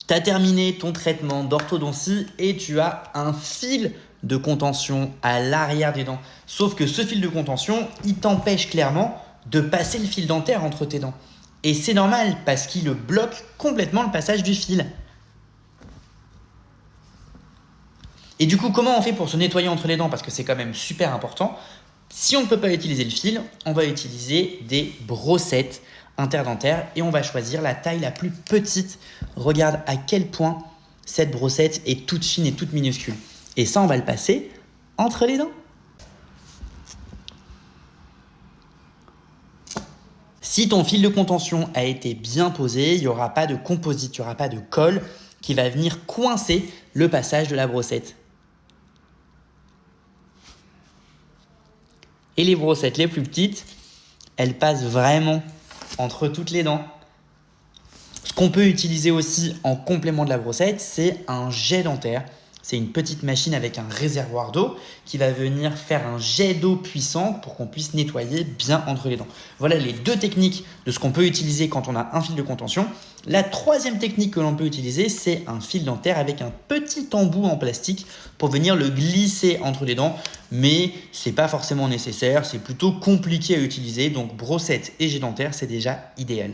Tu as terminé ton traitement d'orthodontie et tu as un fil de contention à l'arrière des dents. Sauf que ce fil de contention, il t'empêche clairement de passer le fil dentaire entre tes dents. Et c'est normal parce qu'il bloque complètement le passage du fil. Et du coup, comment on fait pour se nettoyer entre les dents? Parce que c'est quand même super important. Si on ne peut pas utiliser le fil, on va utiliser des brossettes interdentaires et on va choisir la taille la plus petite. Regarde à quel point cette brossette est toute fine et toute minuscule. Et ça, on va le passer entre les dents. Si ton fil de contention a été bien posé, il n'y aura pas de composite, il n'y aura pas de colle qui va venir coincer le passage de la brossette. Et les brossettes les plus petites, elles passent vraiment entre toutes les dents. Ce qu'on peut utiliser aussi en complément de la brossette, c'est un jet dentaire. C'est une petite machine avec un réservoir d'eau qui va venir faire un jet d'eau puissant pour qu'on puisse nettoyer bien entre les dents. Voilà les deux techniques de ce qu'on peut utiliser quand on a un fil de contention. La troisième technique que l'on peut utiliser, c'est un fil dentaire avec un petit embout en plastique pour venir le glisser entre les dents. Mais ce n'est pas forcément nécessaire, c'est plutôt compliqué à utiliser. Donc brossette et jet dentaire, c'est déjà idéal.